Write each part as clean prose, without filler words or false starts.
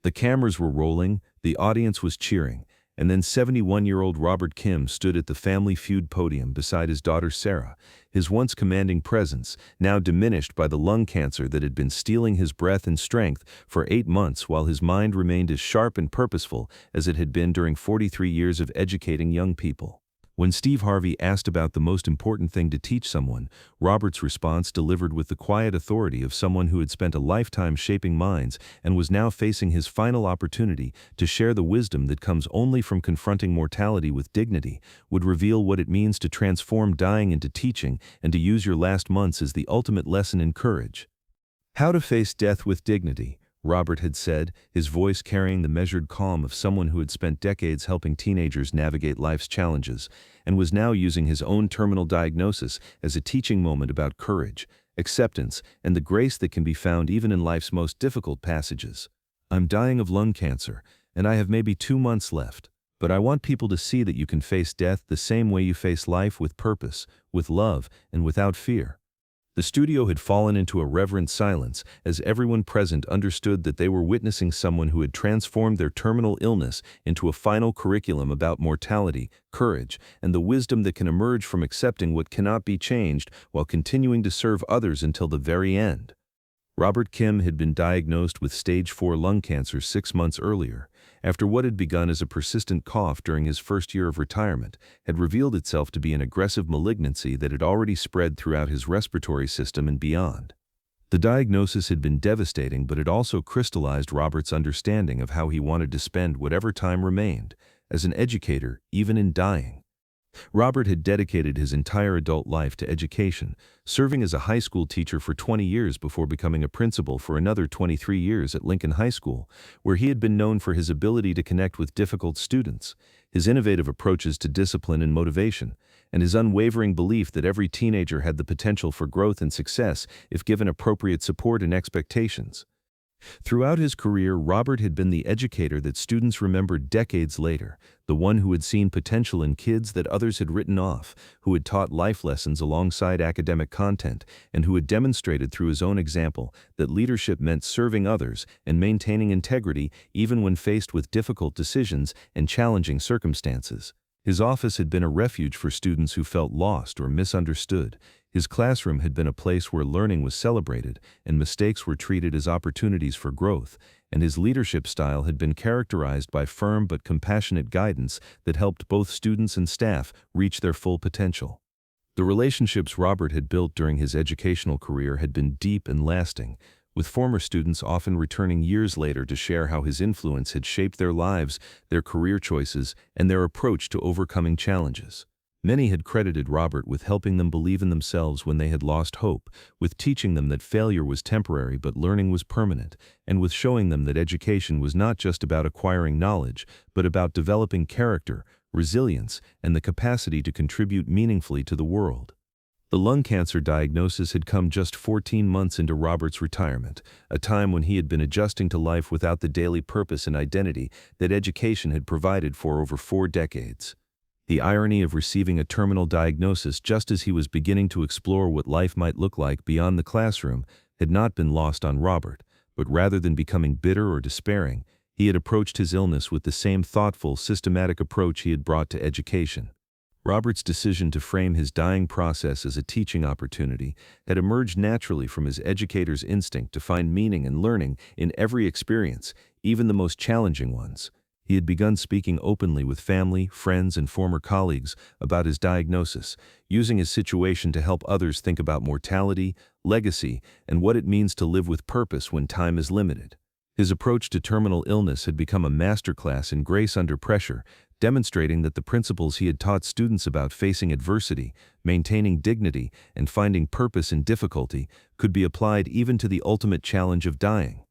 The cameras were rolling, the audience was cheering, and then 71-year-old Robert Kim stood at the Family Feud podium beside his daughter Sarah, his once commanding presence now diminished by the lung cancer that had been stealing his breath and strength for 8 months, while his mind remained as sharp and purposeful as it had been during 43 years of educating young people. When Steve Harvey asked about the most important thing to teach someone, Robert's response delivered with the quiet authority of someone who had spent a lifetime shaping minds and was now facing his final opportunity to share the wisdom that comes only from confronting mortality with dignity, would reveal what it means to transform dying into teaching and to use your last months as the ultimate lesson in courage. How to face death with dignity, Robert had said, his voice carrying the measured calm of someone who had spent decades helping teenagers navigate life's challenges, and was now using his own terminal diagnosis as a teaching moment about courage, acceptance, and the grace that can be found even in life's most difficult passages. I'm dying of lung cancer, and I have maybe 2 months left, but I want people to see that you can face death the same way you face life, with purpose, with love, and without fear. The studio had fallen into a reverent silence as everyone present understood that they were witnessing someone who had transformed their terminal illness into a final curriculum about mortality, courage, and the wisdom that can emerge from accepting what cannot be changed while continuing to serve others until the very end. Robert Kim had been diagnosed with stage 4 lung cancer 6 months earlier, after what had begun as a persistent cough during his first year of retirement had revealed itself to be an aggressive malignancy that had already spread throughout his respiratory system and beyond. The diagnosis had been devastating, but it also crystallized Robert's understanding of how he wanted to spend whatever time remained, as an educator, even in dying. Robert had dedicated his entire adult life to education, serving as a high school teacher for 20 years before becoming a principal for another 23 years at Lincoln High School, where he had been known for his ability to connect with difficult students, his innovative approaches to discipline and motivation, and his unwavering belief that every teenager had the potential for growth and success if given appropriate support and expectations. Throughout his career, Robert had been the educator that students remembered decades later, the one who had seen potential in kids that others had written off, who had taught life lessons alongside academic content, and who had demonstrated through his own example that leadership meant serving others and maintaining integrity even when faced with difficult decisions and challenging circumstances. His office had been a refuge for students who felt lost or misunderstood. His classroom had been a place where learning was celebrated and mistakes were treated as opportunities for growth, and his leadership style had been characterized by firm but compassionate guidance that helped both students and staff reach their full potential. The relationships Robert had built during his educational career had been deep and lasting, with former students often returning years later to share how his influence had shaped their lives, their career choices, and their approach to overcoming challenges. Many had credited Robert with helping them believe in themselves when they had lost hope, with teaching them that failure was temporary but learning was permanent, and with showing them that education was not just about acquiring knowledge, but about developing character, resilience, and the capacity to contribute meaningfully to the world. The lung cancer diagnosis had come just 14 months into Robert's retirement, a time when he had been adjusting to life without the daily purpose and identity that education had provided for over 4 decades. The irony of receiving a terminal diagnosis just as he was beginning to explore what life might look like beyond the classroom had not been lost on Robert, but rather than becoming bitter or despairing, he had approached his illness with the same thoughtful, systematic approach he had brought to education. Robert's decision to frame his dying process as a teaching opportunity had emerged naturally from his educator's instinct to find meaning and learning in every experience, even the most challenging ones. He had begun speaking openly with family, friends, and former colleagues about his diagnosis, using his situation to help others think about mortality, legacy, and what it means to live with purpose when time is limited. His approach to terminal illness had become a masterclass in grace under pressure, demonstrating that the principles he had taught students about facing adversity, maintaining dignity, and finding purpose in difficulty could be applied even to the ultimate challenge of dying.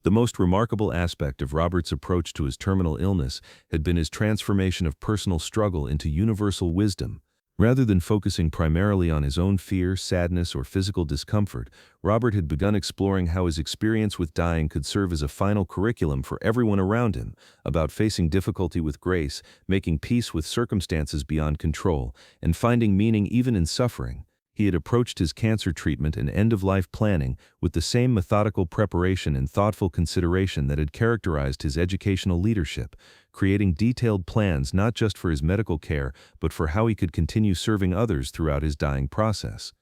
The most remarkable aspect of Robert's approach to his terminal illness had been his transformation of personal struggle into universal wisdom. Rather than focusing primarily on his own fear, sadness, or physical discomfort, Robert had begun exploring how his experience with dying could serve as a final curriculum for everyone around him, about facing difficulty with grace, making peace with circumstances beyond control, and finding meaning even in suffering. He had approached his cancer treatment and end-of-life planning with the same methodical preparation and thoughtful consideration that had characterized his educational leadership, creating detailed plans not just for his medical care but for how he could continue serving others throughout his dying process.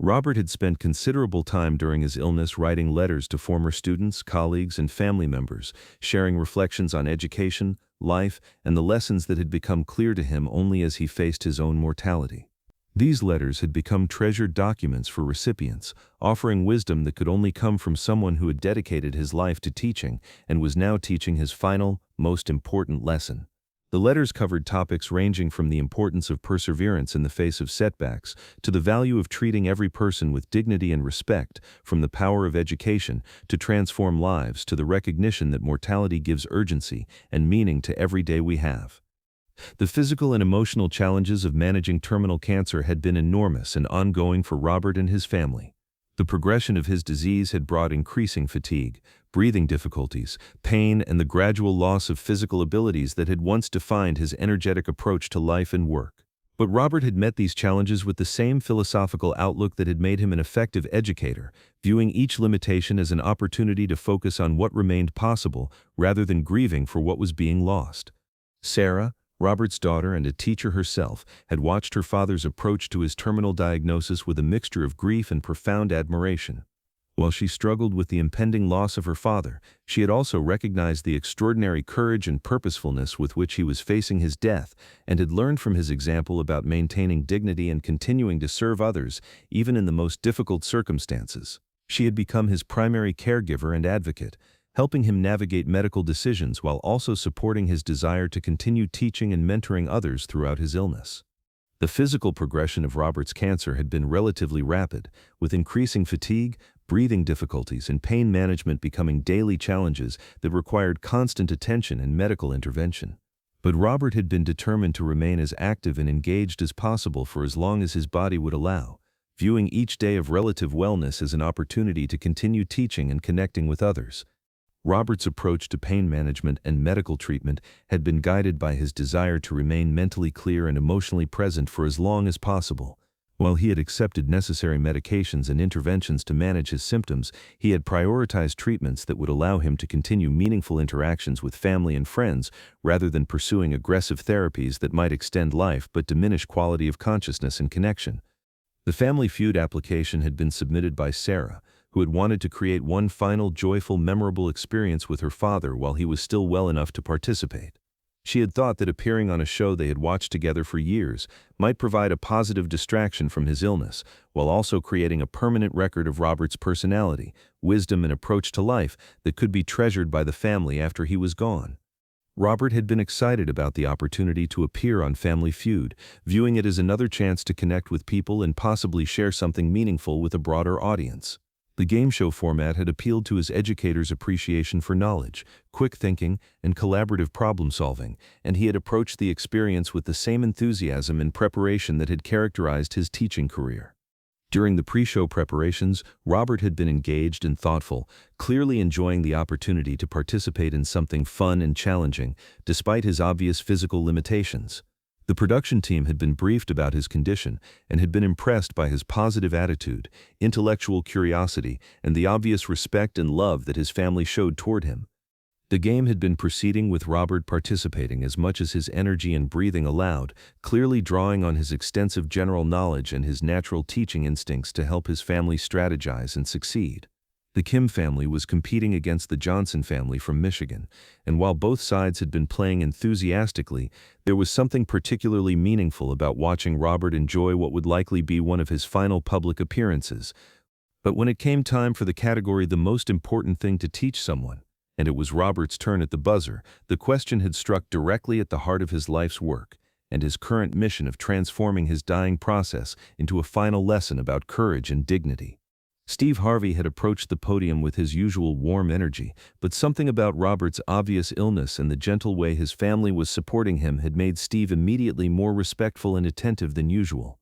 Robert had spent considerable time during his illness writing letters to former students, colleagues, and family members, sharing reflections on education, life, and the lessons that had become clear to him only as he faced his own mortality. These letters had become treasured documents for recipients, offering wisdom that could only come from someone who had dedicated his life to teaching and was now teaching his final, most important lesson. The letters covered topics ranging from the importance of perseverance in the face of setbacks to the value of treating every person with dignity and respect, from the power of education to transform lives to the recognition that mortality gives urgency and meaning to every day we have. The physical and emotional challenges of managing terminal cancer had been enormous and ongoing for Robert and his family. The progression of his disease had brought increasing fatigue, breathing difficulties, pain, and the gradual loss of physical abilities that had once defined his energetic approach to life and work. But Robert had met these challenges with the same philosophical outlook that had made him an effective educator, viewing each limitation as an opportunity to focus on what remained possible rather than grieving for what was being lost. Sarah, Robert's daughter and a teacher herself, had watched her father's approach to his terminal diagnosis with a mixture of grief and profound admiration. While she struggled with the impending loss of her father, she had also recognized the extraordinary courage and purposefulness with which he was facing his death, and had learned from his example about maintaining dignity and continuing to serve others, even in the most difficult circumstances. She had become his primary caregiver and advocate, helping him navigate medical decisions while also supporting his desire to continue teaching and mentoring others throughout his illness. The physical progression of Robert's cancer had been relatively rapid, with increasing fatigue, breathing difficulties, and pain management becoming daily challenges that required constant attention and medical intervention. But Robert had been determined to remain as active and engaged as possible for as long as his body would allow, viewing each day of relative wellness as an opportunity to continue teaching and connecting with others. Robert's approach to pain management and medical treatment had been guided by his desire to remain mentally clear and emotionally present for as long as possible. While he had accepted necessary medications and interventions to manage his symptoms, he had prioritized treatments that would allow him to continue meaningful interactions with family and friends rather than pursuing aggressive therapies that might extend life but diminish quality of consciousness and connection. The Family Feud application had been submitted by Sarah, who had wanted to create one final joyful, memorable experience with her father while he was still well enough to participate. She had thought that appearing on a show they had watched together for years might provide a positive distraction from his illness, while also creating a permanent record of Robert's personality, wisdom, and approach to life that could be treasured by the family after he was gone. Robert had been excited about the opportunity to appear on Family Feud, viewing it as another chance to connect with people and possibly share something meaningful with a broader audience. The game show format had appealed to his educator's appreciation for knowledge, quick thinking, and collaborative problem-solving, and he had approached the experience with the same enthusiasm and preparation that had characterized his teaching career. During the pre-show preparations, Robert had been engaged and thoughtful, clearly enjoying the opportunity to participate in something fun and challenging, despite his obvious physical limitations. The production team had been briefed about his condition and had been impressed by his positive attitude, intellectual curiosity, and the obvious respect and love that his family showed toward him. The game had been proceeding with Robert participating as much as his energy and breathing allowed, clearly drawing on his extensive general knowledge and his natural teaching instincts to help his family strategize and succeed. The Kim family was competing against the Johnson family from Michigan, and while both sides had been playing enthusiastically, there was something particularly meaningful about watching Robert enjoy what would likely be one of his final public appearances. But when it came time for the category "the most important thing to teach someone," and it was Robert's turn at the buzzer, the question had struck directly at the heart of his life's work and his current mission of transforming his dying process into a final lesson about courage and dignity. Steve Harvey had approached the podium with his usual warm energy, but something about Robert's obvious illness and the gentle way his family was supporting him had made Steve immediately more respectful and attentive than usual.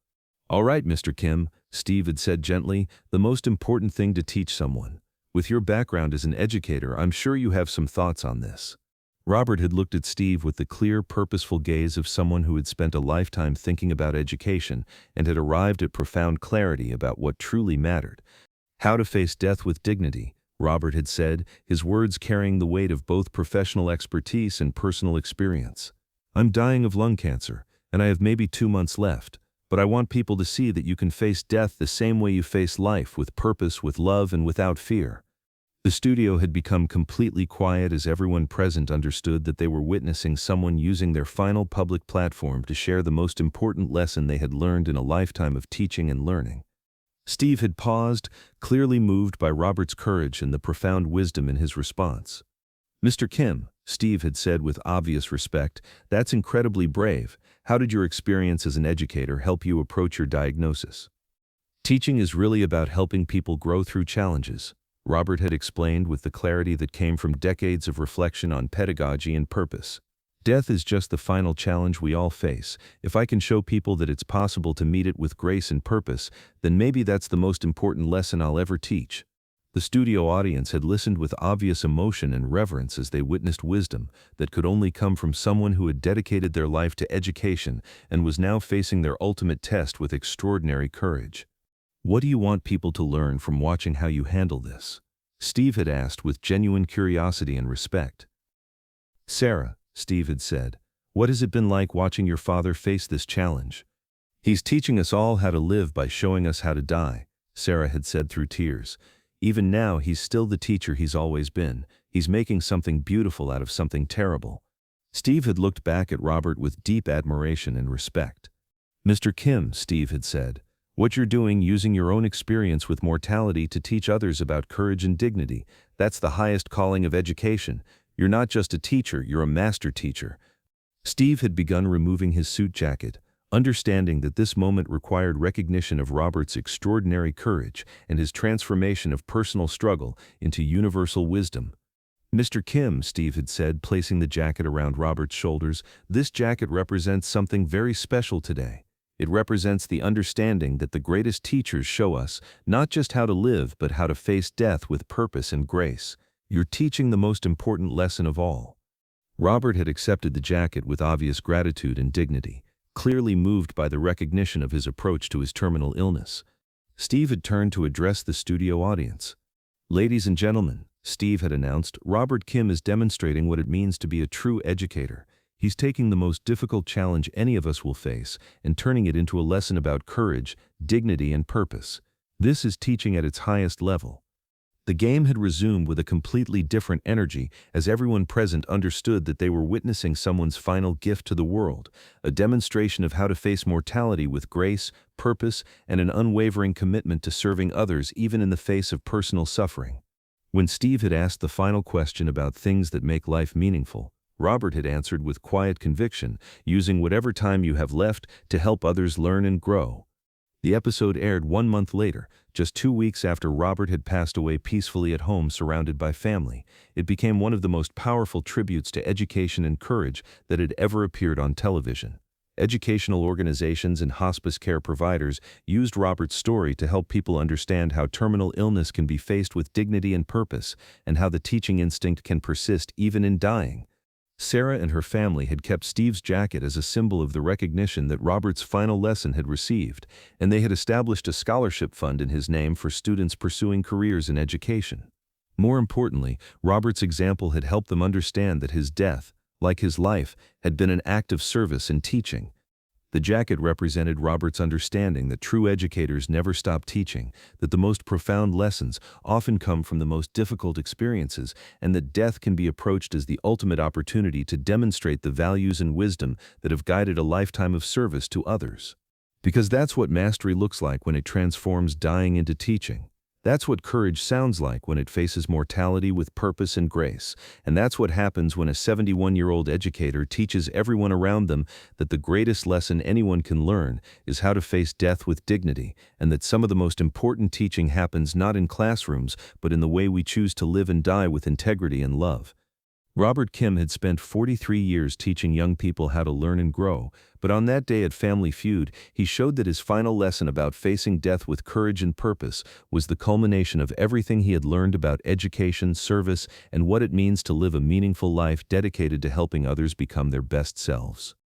"All right, Mr. Kim," Steve had said gently, "the most important thing to teach someone. With your background as an educator, I'm sure you have some thoughts on this." Robert had looked at Steve with the clear, purposeful gaze of someone who had spent a lifetime thinking about education and had arrived at profound clarity about what truly mattered. How to face death with dignity, Robert had said, his words carrying the weight of both professional expertise and personal experience. I'm dying of lung cancer, and I have maybe 2 months left, but I want people to see that you can face death the same way you face life, with purpose, with love, and without fear. The studio had become completely quiet as everyone present understood that they were witnessing someone using their final public platform to share the most important lesson they had learned in a lifetime of teaching and learning. Steve had paused, clearly moved by Robert's courage and the profound wisdom in his response. "Mr. Kim," Steve had said with obvious respect, "that's incredibly brave. How did your experience as an educator help you approach your diagnosis?" "Teaching is really about helping people grow through challenges," Robert had explained with the clarity that came from decades of reflection on pedagogy and purpose. "Death is just the final challenge we all face. If I can show people that it's possible to meet it with grace and purpose, then maybe that's the most important lesson I'll ever teach." The studio audience had listened with obvious emotion and reverence as they witnessed wisdom that could only come from someone who had dedicated their life to education and was now facing their ultimate test with extraordinary courage. "What do you want people to learn from watching how you handle this?" Steve had asked with genuine curiosity and respect. "Sarah," Steve had said, "what has it been like watching your father face this challenge?" "He's teaching us all how to live by showing us how to die," Sarah had said through tears. "Even now, he's still the teacher he's always been. He's making something beautiful out of something terrible." Steve had looked back at Robert with deep admiration and respect. "Mr. Kim," Steve had said, "what you're doing, using your own experience with mortality to teach others about courage and dignity, that's the highest calling of education. You're not just a teacher, you're a master teacher." Steve had begun removing his suit jacket, understanding that this moment required recognition of Robert's extraordinary courage and his transformation of personal struggle into universal wisdom. "Mr. Kim," Steve had said, placing the jacket around Robert's shoulders, "this jacket represents something very special today. It represents the understanding that the greatest teachers show us not just how to live, but how to face death with purpose and grace. You're teaching the most important lesson of all." Robert had accepted the jacket with obvious gratitude and dignity, clearly moved by the recognition of his approach to his terminal illness. Steve had turned to address the studio audience. "Ladies and gentlemen," Steve had announced, "Robert Kim is demonstrating what it means to be a true educator. He's taking the most difficult challenge any of us will face and turning it into a lesson about courage, dignity, and purpose. This is teaching at its highest level." The game had resumed with a completely different energy as everyone present understood that they were witnessing someone's final gift to the world, a demonstration of how to face mortality with grace, purpose, and an unwavering commitment to serving others even in the face of personal suffering. When Steve had asked the final question about things that make life meaningful, Robert had answered with quiet conviction, using whatever time you have left to help others learn and grow. The episode aired 1 month later, just 2 weeks after Robert had passed away peacefully at home surrounded by family. It became one of the most powerful tributes to education and courage that had ever appeared on television. Educational organizations and hospice care providers used Robert's story to help people understand how terminal illness can be faced with dignity and purpose, and how the teaching instinct can persist even in dying. Sarah and her family had kept Steve's jacket as a symbol of the recognition that Robert's final lesson had received, and they had established a scholarship fund in his name for students pursuing careers in education. More importantly, Robert's example had helped them understand that his death, like his life, had been an act of service and teaching. The jacket represented Robert's understanding that true educators never stop teaching, that the most profound lessons often come from the most difficult experiences, and that death can be approached as the ultimate opportunity to demonstrate the values and wisdom that have guided a lifetime of service to others. Because that's what mastery looks like when it transforms dying into teaching. That's what courage sounds like when it faces mortality with purpose and grace. And that's what happens when a 71-year-old educator teaches everyone around them that the greatest lesson anyone can learn is how to face death with dignity, and that some of the most important teaching happens not in classrooms, but in the way we choose to live and die with integrity and love. Robert Kim had spent 43 years teaching young people how to learn and grow, but on that day at Family Feud, he showed that his final lesson about facing death with courage and purpose was the culmination of everything he had learned about education, service, and what it means to live a meaningful life dedicated to helping others become their best selves.